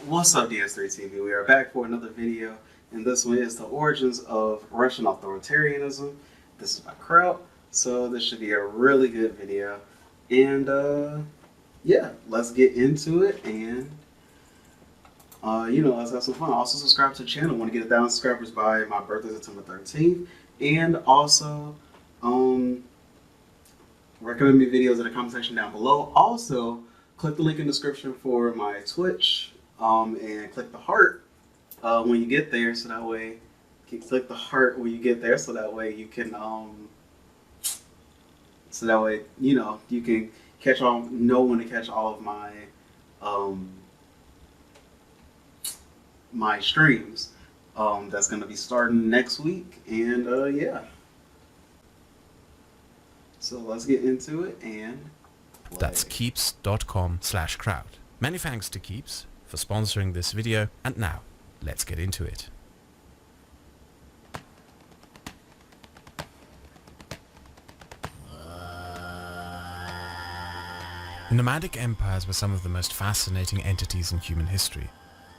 What's up, DS3TV? We are back for another video, and this one is the origins of Russian authoritarianism. This is by Kraut, so this should be a really good video. And yeah, let's get into it, and let's have some fun. Also, subscribe to the channel. I want to get 1,000 subscribers by my birthday, September 13th, and also recommend me videos in the comment section down below. Also, click the link in the description for my Twitch. And click the heart when you get there, so that way click the heart when you get there, so that way you can you can know when to catch all of my my streams. That's gonna be starting next week, and yeah. So let's get into it and play. That's keeps.com/Kraut. Many thanks to Keeps for sponsoring this video, and now let's get into it. Nomadic empires were some of the most fascinating entities in human history.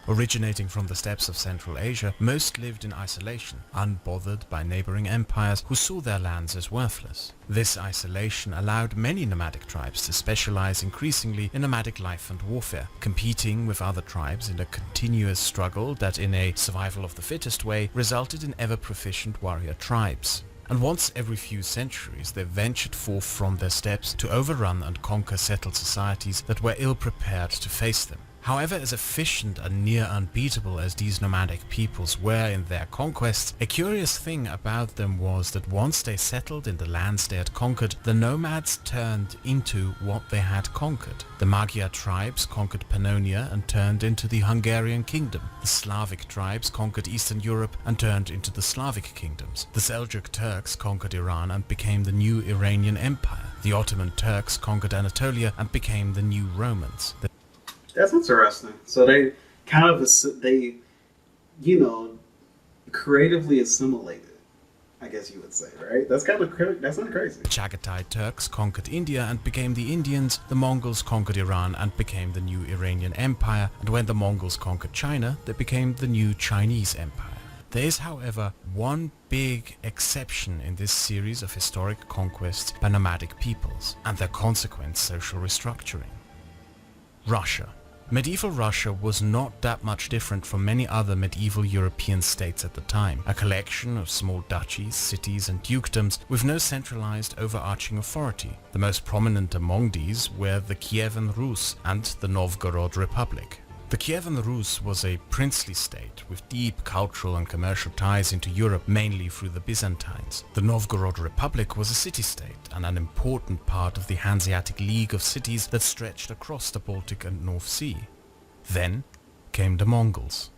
Originating from the steppes of Central Asia, most lived in isolation, unbothered by neighboring empires who saw their lands as worthless. This isolation allowed many nomadic tribes to specialize increasingly in nomadic life and warfare, competing with other tribes in a continuous struggle that, in a survival of the fittest way, resulted in ever-proficient warrior tribes. And once every few centuries they ventured forth from their steppes to overrun and conquer settled societies that were ill-prepared to face them. However, as efficient and near unbeatable as these nomadic peoples were in their conquests, a curious thing about them was that once they settled in the lands they had conquered, the nomads turned into what they had conquered. The Magyar tribes conquered Pannonia and turned into the Hungarian kingdom. The Slavic tribes conquered Eastern Europe and turned into the Slavic kingdoms. The Seljuk Turks conquered Iran and became the new Iranian Empire. The Ottoman Turks conquered Anatolia and became the new Romans. That's interesting. So they kind of creatively assimilated, I guess you would say, right? That's not crazy. The Chagatai Turks conquered India and became the Indians. The Mongols conquered Iran and became the new Iranian Empire. And when the Mongols conquered China, they became the new Chinese Empire. There is, however, one big exception in this series of historic conquests by nomadic peoples and their consequent social restructuring. Russia. Medieval Russia was not that much different from many other medieval European states at the time, a collection of small duchies, cities and dukedoms with no centralized overarching authority. The most prominent among these were the Kievan Rus and the Novgorod Republic. The Kievan Rus was a princely state with deep cultural and commercial ties into Europe, mainly through the Byzantines. The Novgorod Republic was a city-state and an important part of the Hanseatic League of cities that stretched across the Baltic and North Sea. Then came the Mongols.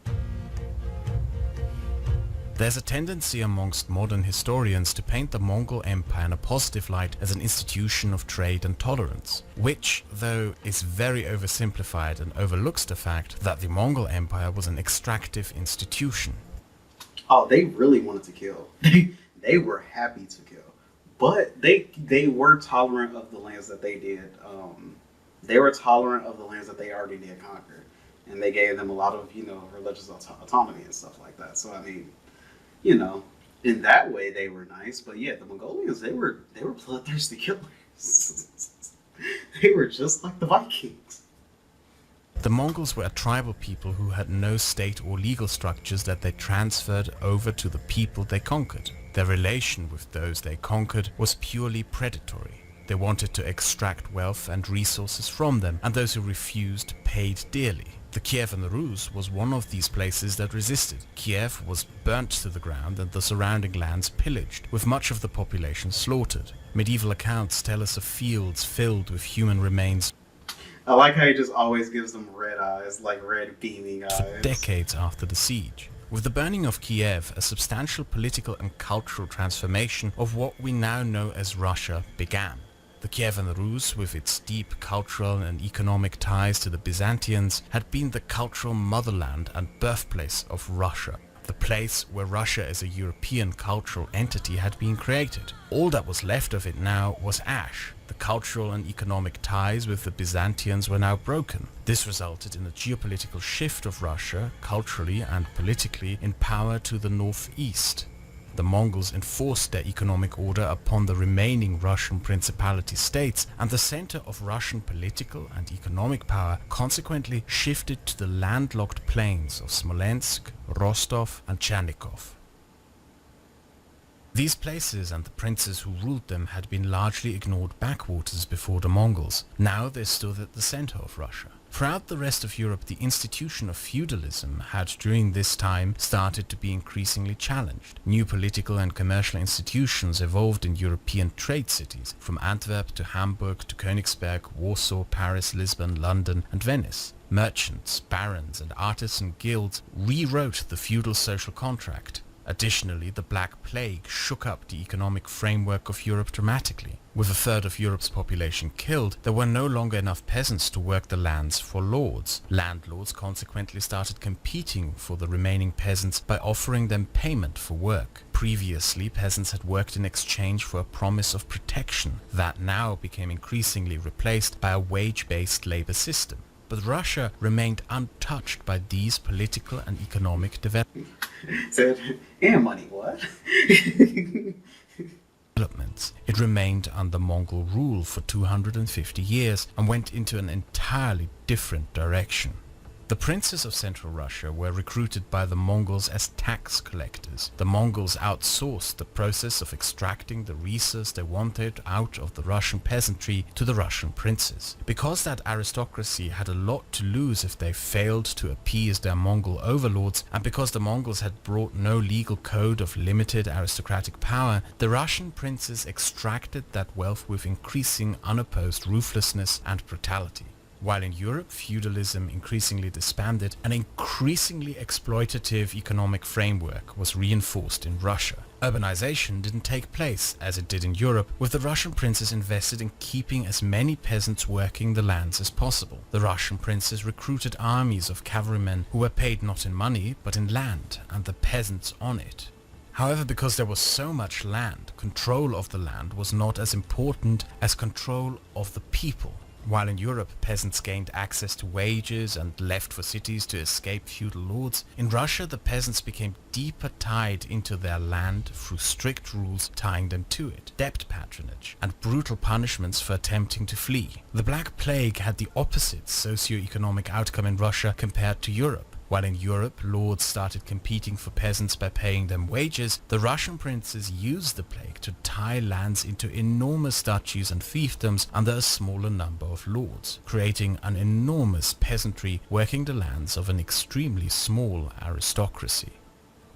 There's a tendency amongst modern historians to paint the Mongol Empire in a positive light as an institution of trade and tolerance, which, though, is very oversimplified and overlooks the fact that the Mongol Empire was an extractive institution. Oh, they really wanted to kill. They were happy to kill. But they were tolerant of the lands that they did. They were tolerant of the lands that they already did conquer. And they gave them a lot of, religious autonomy and stuff like that. So, I mean, in that way they were nice, but yeah, the Mongolians, they were bloodthirsty killers. They were just like the Vikings. The Mongols were a tribal people who had no state or legal structures that they transferred over to the people they conquered. Their relation with those they conquered was purely predatory. They wanted to extract wealth and resources from them, and those who refused paid dearly. The Kievan Rus was one of these places that resisted. Kiev was burnt to the ground and the surrounding lands pillaged, with much of the population slaughtered. Medieval accounts tell us of fields filled with human remains. I like how he just always gives them red eyes, like red beaming eyes. For decades after the siege. With the burning of Kiev, a substantial political and cultural transformation of what we now know as Russia began. The Kievan Rus, with its deep cultural and economic ties to the Byzantines, had been the cultural motherland and birthplace of Russia. the place where Russia as a European cultural entity had been created. All that was left of it now was ash. The cultural and economic ties with the Byzantians were now broken. This resulted in a geopolitical shift of Russia, culturally and politically, in power to the northeast. The Mongols enforced their economic order upon the remaining Russian principality states, and the center of Russian political and economic power consequently shifted to the landlocked plains of Smolensk, Rostov and Chernihiv. These places and the princes who ruled them had been largely ignored backwaters before the Mongols. Now they stood at the center of Russia. Throughout the rest of Europe, the institution of feudalism had during this time started to be increasingly challenged. New political and commercial institutions evolved in European trade cities, from Antwerp to Hamburg to Königsberg, Warsaw, Paris, Lisbon, London and Venice. Merchants, barons and artisan guilds rewrote the feudal social contract. Additionally, the Black Plague shook up the economic framework of Europe dramatically. With a third of Europe's population killed, there were no longer enough peasants to work the lands for lords. Landlords consequently started competing for the remaining peasants by offering them payment for work. Previously, peasants had worked in exchange for a promise of protection that now became increasingly replaced by a wage-based labor system. But Russia remained untouched by these political and economic developments. Said, and money, what? It remained under Mongol rule for 250 years and went into an entirely different direction. The princes of Central Russia were recruited by the Mongols as tax collectors. The Mongols outsourced the process of extracting the resource they wanted out of the Russian peasantry to the Russian princes. Because that aristocracy had a lot to lose if they failed to appease their Mongol overlords, and because the Mongols had brought no legal code of limited aristocratic power, the Russian princes extracted that wealth with increasing unopposed ruthlessness and brutality. While in Europe feudalism increasingly disbanded, an increasingly exploitative economic framework was reinforced in Russia. Urbanization didn't take place as it did in Europe, with the Russian princes invested in keeping as many peasants working the lands as possible. The Russian princes recruited armies of cavalrymen who were paid not in money but in land, and the peasants on it. However, because there was so much land, control of the land was not as important as control of the people. While in Europe peasants gained access to wages and left for cities to escape feudal lords, in Russia the peasants became deeper tied into their land through strict rules tying them to it, debt patronage, and brutal punishments for attempting to flee. The Black Plague had the opposite socio-economic outcome in Russia compared to Europe. While in Europe lords started competing for peasants by paying them wages, the Russian princes used the plague to tie lands into enormous duchies and fiefdoms under a smaller number of lords, creating an enormous peasantry working the lands of an extremely small aristocracy.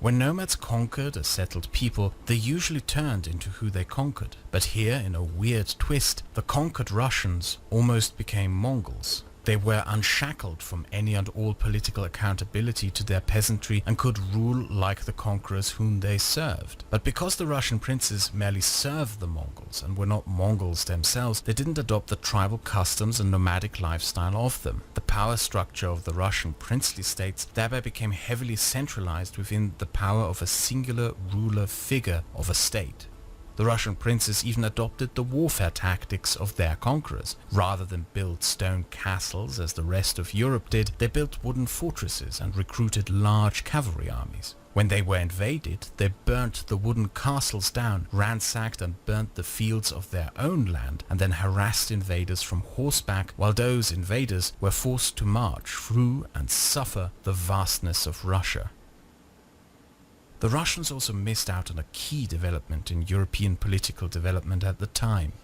When nomads conquered a settled people, they usually turned into who they conquered. But here, in a weird twist, the conquered Russians almost became Mongols. They were unshackled from any and all political accountability to their peasantry and could rule like the conquerors whom they served. But because the Russian princes merely served the Mongols and were not Mongols themselves, they didn't adopt the tribal customs and nomadic lifestyle of them. The power structure of the Russian princely states thereby became heavily centralized within the power of a singular ruler figure of a state. The Russian princes even adopted the warfare tactics of their conquerors. Rather than build stone castles as the rest of Europe did, they built wooden fortresses and recruited large cavalry armies. When they were invaded, they burnt the wooden castles down, ransacked and burnt the fields of their own land, and then harassed invaders from horseback, while those invaders were forced to march through and suffer the vastness of Russia. The Russians also missed out on a key development in European political development at the time,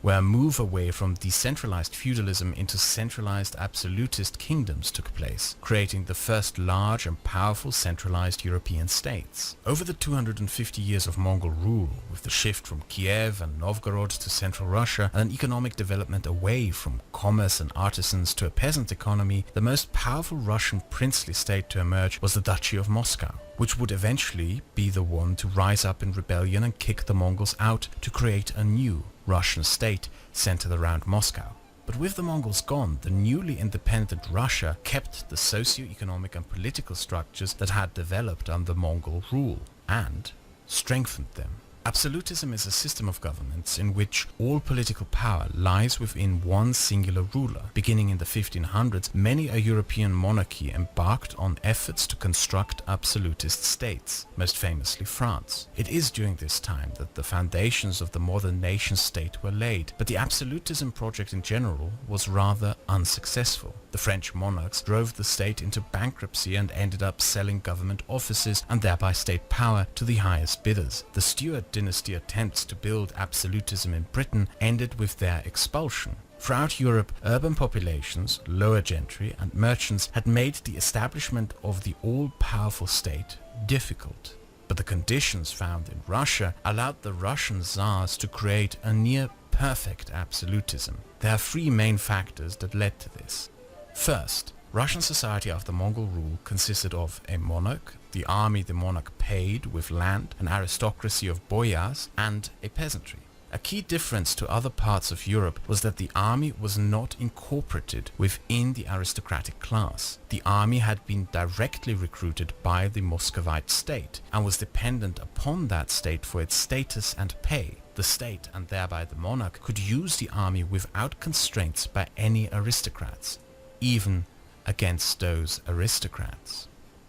where a move away from decentralized feudalism into centralized absolutist kingdoms took place, creating the first large and powerful centralized European states. Over the 250 years of Mongol rule, with the shift from Kiev and Novgorod to central Russia and an economic development away from commerce and artisans to a peasant economy, the most powerful Russian princely state to emerge was the Duchy of Moscow, which would eventually be the one to rise up in rebellion and kick the Mongols out to create a new Russian state centered around Moscow. But with the Mongols gone, the newly independent Russia kept the socio-economic and political structures that had developed under Mongol rule and strengthened them. Absolutism is a system of governance in which all political power lies within one singular ruler. Beginning in the 1500s, many a European monarchy embarked on efforts to construct absolutist states, most famously France. It is during this time that the foundations of the modern nation-state were laid, but the absolutism project in general was rather unsuccessful. The French monarchs drove the state into bankruptcy and ended up selling government offices and thereby state power to the highest bidders. The Stuart dynasty attempts to build absolutism in Britain ended with their expulsion. Throughout Europe, urban populations, lower gentry and merchants had made the establishment of the all-powerful state difficult. But the conditions found in Russia allowed the Russian Tsars to create a near-perfect absolutism. There are three main factors that led to this. First, Russian society after Mongol rule consisted of a monarch, the army the monarch paid with land, an aristocracy of boyars, and a peasantry. A key difference to other parts of Europe was that the army was not incorporated within the aristocratic class. The army had been directly recruited by the Muscovite state and was dependent upon that state for its status and pay. The state, and thereby the monarch, could use the army without constraints by any aristocrats, even against those aristocrats.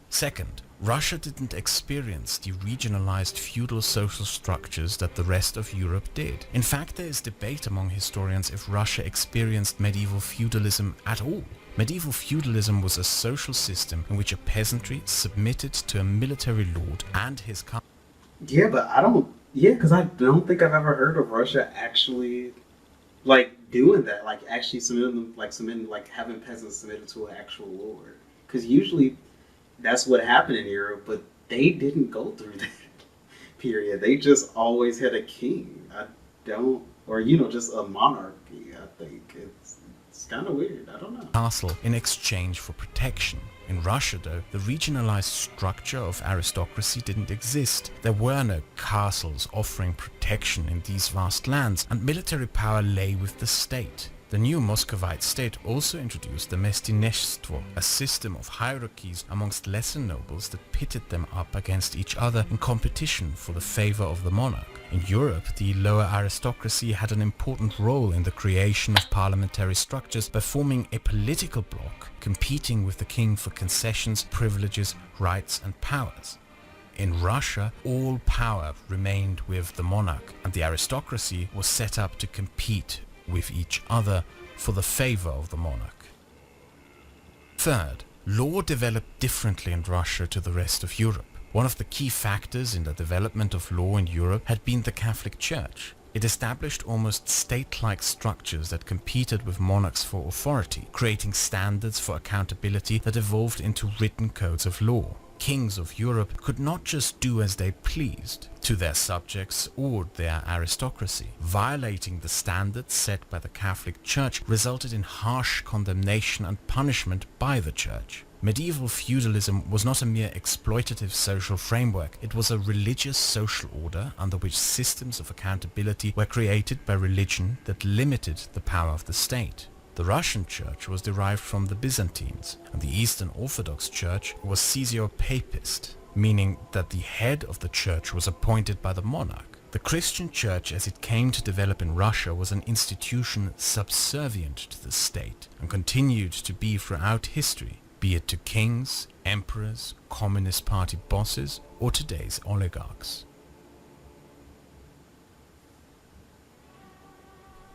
Second, Russia didn't experience the regionalized feudal social structures that the rest of Europe did. In fact, there is debate among historians if Russia experienced medieval feudalism at all. Medieval feudalism was a social system in which a peasantry submitted to a military lord and his Yeah, but because I don't think I've ever heard of Russia actually doing that, actually having peasants submitted to an actual lord. Because usually that's what happened in Europe, but they didn't go through that period. They just always had a king. Just a monarchy. I think it's kind of weird. I don't know. Castle in exchange for protection. In Russia, though, the regionalized structure of aristocracy didn't exist. There were no castles offering protection in these vast lands, and military power lay with the state. The new Muscovite state also introduced the mestinestvo, a system of hierarchies amongst lesser nobles that pitted them up against each other in competition for the favor of the monarch. In Europe, the lower aristocracy had an important role in the creation of parliamentary structures by forming a political bloc, competing with the king for concessions, privileges, rights and powers. In Russia, all power remained with the monarch, and the aristocracy was set up to compete with each other for the favor of the monarch. Third, law developed differently in Russia to the rest of Europe. One of the key factors in the development of law in Europe had been the Catholic Church. It established almost state-like structures that competed with monarchs for authority, creating standards for accountability that evolved into written codes of law. Kings of Europe could not just do as they pleased to their subjects or their aristocracy. Violating the standards set by the Catholic Church resulted in harsh condemnation and punishment by the Church. Medieval feudalism was not a mere exploitative social framework, it was a religious social order under which systems of accountability were created by religion that limited the power of the state. The Russian Church was derived from the Byzantines, and the Eastern Orthodox Church was caesar-papist, meaning that the head of the church was appointed by the monarch. The Christian Church as it came to develop in Russia was an institution subservient to the state, and continued to be throughout history, be it to kings, emperors, Communist Party bosses, or today's oligarchs.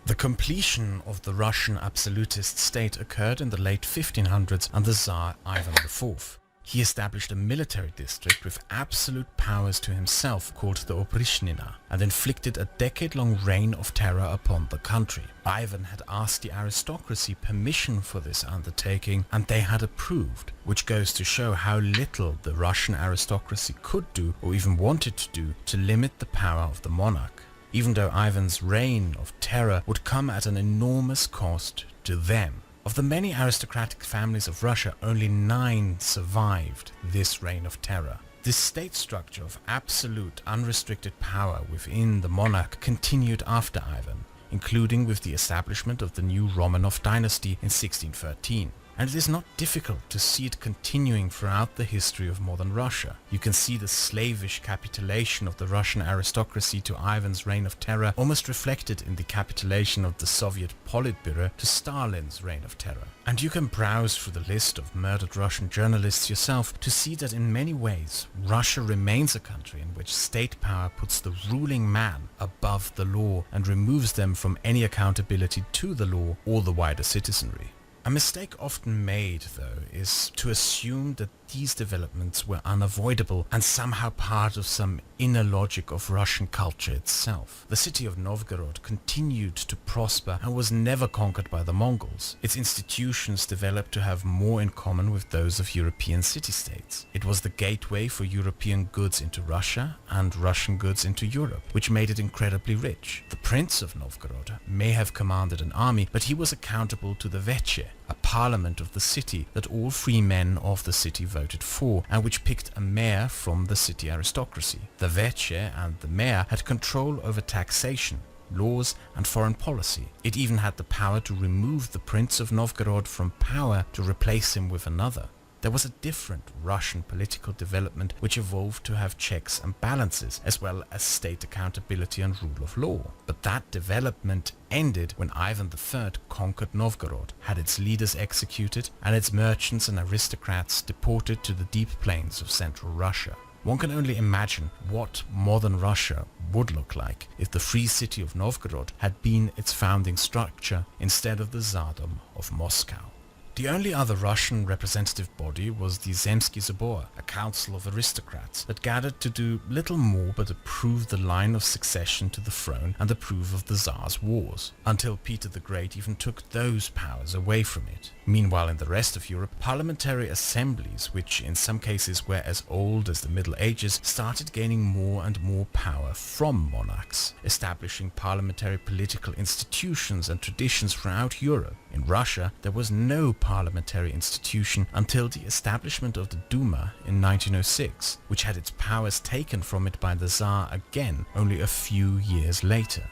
The completion of the Russian absolutist state occurred in the late 1500s under Tsar Ivan IV. He established a military district with absolute powers to himself called the Oprichnina and inflicted a decade-long reign of terror upon the country. Ivan had asked the aristocracy permission for this undertaking and they had approved, which goes to show how little the Russian aristocracy could do or even wanted to do to limit the power of the monarch. Even though Ivan's reign of terror would come at an enormous cost to them. Of the many aristocratic families of Russia, only 9 survived this reign of terror. This state structure of absolute, unrestricted power within the monarch continued after Ivan. including with the establishment of the new Romanov dynasty in 1613. And it is not difficult to see it continuing throughout the history of modern Russia. You can see the slavish capitulation of the Russian aristocracy to Ivan's reign of terror almost reflected in the capitulation of the Soviet Politburo to Stalin's reign of terror. And you can browse through the list of murdered Russian journalists yourself to see that in many ways Russia remains a country in which state power puts the ruling man above the law and removes them from any accountability to the law or the wider citizenry. A mistake often made, though, is to assume that these developments were unavoidable and somehow part of some inner logic of Russian culture itself. The city of Novgorod continued to prosper and was never conquered by the Mongols. Its institutions developed to have more in common with those of European city-states. It was the gateway for European goods into Russia and Russian goods into Europe, which made it incredibly rich. The Prince of Novgorod may have commanded an army, but he was accountable to the Veche, a parliament of the city that all free men of the city voted for, and which picked a mayor from the city aristocracy. The Veche and the mayor had control over taxation, laws and foreign policy. It even had the power to remove the Prince of Novgorod from power to replace him with another. There was a different Russian political development which evolved to have checks and balances, as well as state accountability and rule of law. But that development ended when Ivan III conquered Novgorod, had its leaders executed, and its merchants and aristocrats deported to the deep plains of central Russia. One can only imagine what modern Russia would look like if the free city of Novgorod had been its founding structure instead of the Tsardom of Moscow. The only other Russian representative body was the Zemsky Zabor, a council of aristocrats that gathered to do little more but approve the line of succession to the throne and approve of the Tsar's wars, until Peter the Great even took those powers away from it. Meanwhile, in the rest of Europe, parliamentary assemblies, which in some cases were as old as the Middle Ages, started gaining more and more power from monarchs, establishing parliamentary political institutions and traditions throughout Europe. In Russia, there was no parliamentary institution until the establishment of the Duma in 1906, which had its powers taken from it by the Tsar again only a few years later.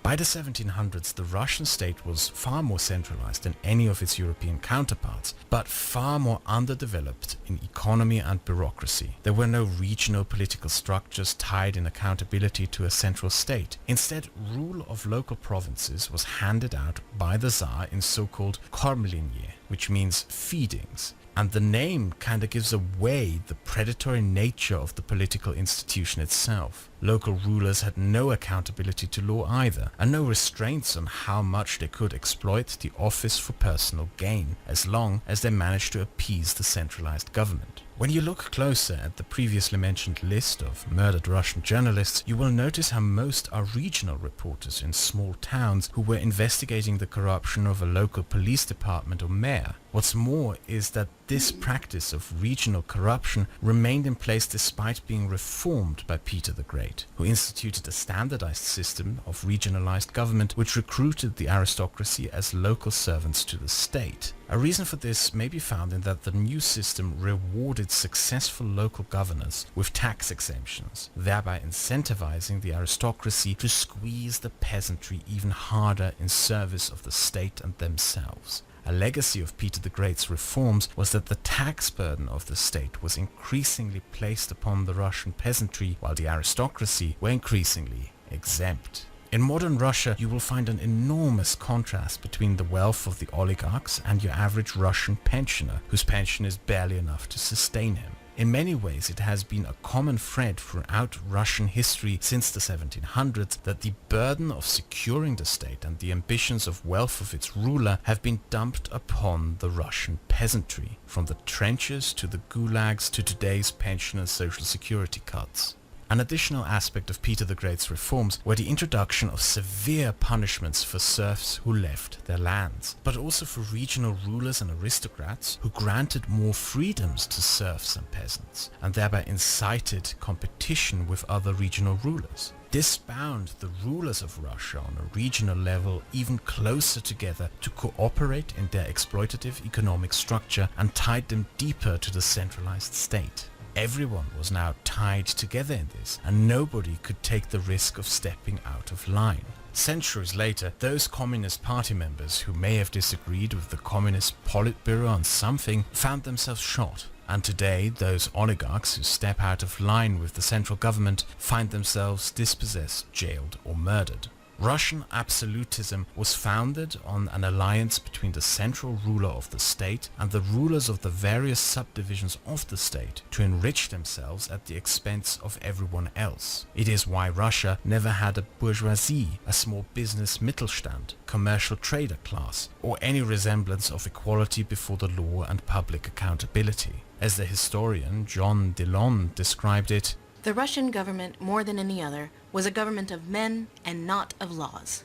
By the 1700s, the Russian state was far more centralized than any of its European counterparts, but far more underdeveloped in economy and bureaucracy. There were no regional political structures tied in accountability to a central state. Instead, rule of local provinces was handed out by the Tsar in so-called kormlinye, which means feedings. And the name kinda gives away the predatory nature of the political institution itself. Local rulers had no accountability to law either, and no restraints on how much they could exploit the office for personal gain, as long as they managed to appease the centralized government. When you look closer at the previously mentioned list of murdered Russian journalists, you will notice how most are regional reporters in small towns who were investigating the corruption of a local police department or mayor. What's more is that this practice of regional corruption remained in place despite being reformed by Peter the Great, who instituted a standardized system of regionalized government which recruited the aristocracy as local servants to the state. A reason for this may be found in that the new system rewarded successful local governors with tax exemptions, thereby incentivizing the aristocracy to squeeze the peasantry even harder in service of the state and themselves. A legacy of Peter the Great's reforms was that the tax burden of the state was increasingly placed upon the Russian peasantry, while the aristocracy were increasingly exempt. In modern Russia, you will find an enormous contrast between the wealth of the oligarchs and your average Russian pensioner, whose pension is barely enough to sustain him. In many ways, it has been a common thread throughout Russian history since the 1700s that the burden of securing the state and the ambitions of wealth of its ruler have been dumped upon the Russian peasantry, from the trenches to the gulags to today's pension and social security cuts. An additional aspect of Peter the Great's reforms were the introduction of severe punishments for serfs who left their lands, but also for regional rulers and aristocrats who granted more freedoms to serfs and peasants, and thereby incited competition with other regional rulers. This bound the rulers of Russia on a regional level even closer together to cooperate in their exploitative economic structure and tied them deeper to the centralized state. Everyone was now tied together in this, and nobody could take the risk of stepping out of line. Centuries later, those Communist Party members who may have disagreed with the Communist Politburo on something found themselves shot. And today, those oligarchs who step out of line with the central government find themselves dispossessed, jailed, or murdered. Russian absolutism was founded on an alliance between the central ruler of the state and the rulers of the various subdivisions of the state to enrich themselves at the expense of everyone else. It is why Russia never had a bourgeoisie, a small business Mittelstand, commercial trader class, or any resemblance of equality before the law and public accountability. As the historian John Dillon described it, "The Russian government, more than any other, was a government of men and not of laws."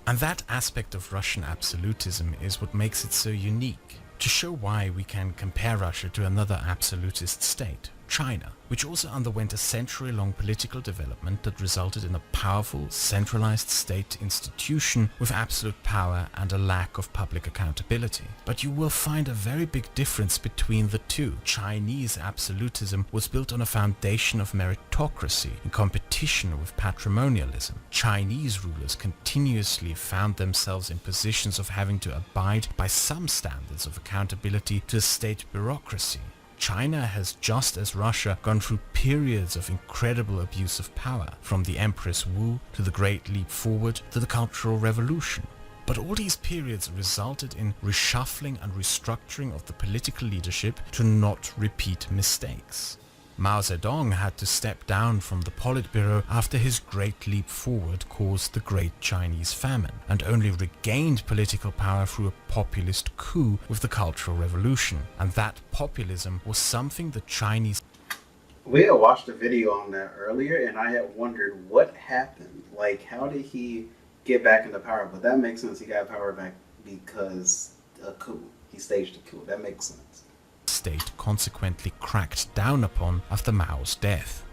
And that aspect of Russian absolutism is what makes it so unique. To show why, we can compare Russia to another absolutist state, China, which also underwent a century-long political development that resulted in a powerful, centralized state institution with absolute power and a lack of public accountability. But you will find a very big difference between the two. Chinese absolutism was built on a foundation of meritocracy in competition with patrimonialism. Chinese rulers continuously found themselves in positions of having to abide by some standards of accountability to a state bureaucracy. China has, just as Russia, gone through periods of incredible abuse of power, from the Empress Wu to the Great Leap Forward to the Cultural Revolution. But all these periods resulted in reshuffling and restructuring of the political leadership to not repeat mistakes. Mao Zedong had to step down from the Politburo after his Great Leap Forward caused the Great Chinese Famine, and only regained political power through a populist coup with the Cultural Revolution. And that populism was something the Chinese... We had watched a video on that earlier, and I had wondered what happened. Like, how did he get back into power? But that makes sense. He got power back because a coup. He staged a coup. That makes sense. State consequently cracked down upon after Mao's death.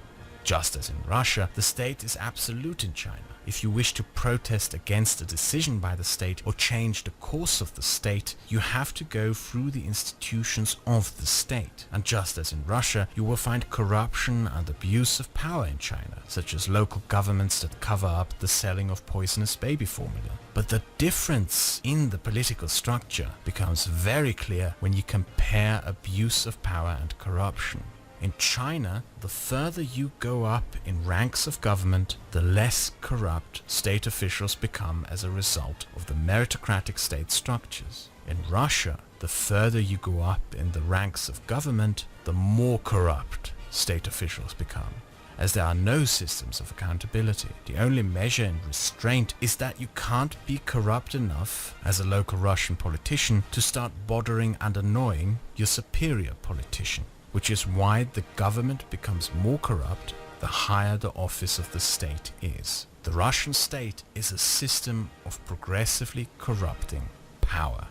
Just as in Russia, the state is absolute in China. If you wish to protest against a decision by the state or change the course of the state, you have to go through the institutions of the state. And just as in Russia, you will find corruption and abuse of power in China, such as local governments that cover up the selling of poisonous baby formula. But the difference in the political structure becomes very clear when you compare abuse of power and corruption. In China, the further you go up in ranks of government, the less corrupt state officials become as a result of the meritocratic state structures. In Russia, the further you go up in the ranks of government, the more corrupt state officials become, as there are no systems of accountability. The only measure in restraint is that you can't be corrupt enough as a local Russian politician to start bothering and annoying your superior politician, which is why the government becomes more corrupt the higher the office of the state is. The Russian state is a system of progressively corrupting power.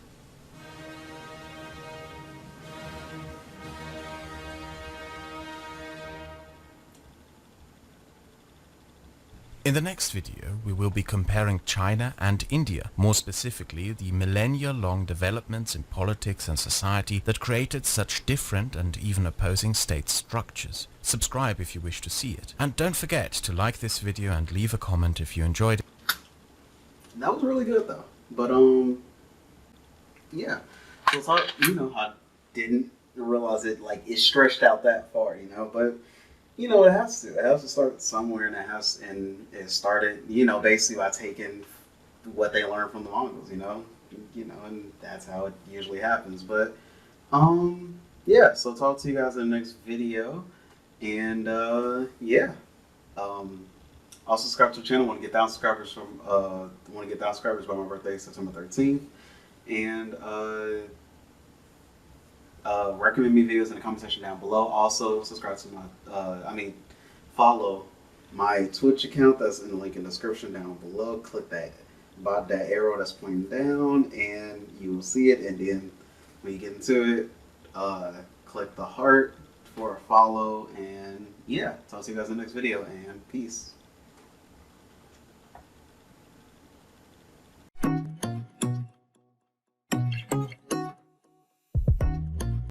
In the next video, we will be comparing China and India, more specifically the millennia-long developments in politics and society that created such different and even opposing state structures. Subscribe if you wish to see it. And don't forget to like this video and leave a comment if you enjoyed it. That was really good though. But yeah. So I didn't realize it it stretched out that far, but it has to. It has to start somewhere, and it started, basically by taking what they learned from the Mongols, and that's how it usually happens. But, yeah. So talk to you guys in the next video, and yeah. Also subscribe to the channel. Want to get 1,000 subscribers by my birthday, September 13th, and recommend me videos in the comment section down below. Also, subscribe to my, follow my Twitch account. That's in the link in the description down below. Click that arrow that's pointing down, and you will see it. And then when you get into it, click the heart for a follow. And yeah, talk to you guys in the next video, and peace.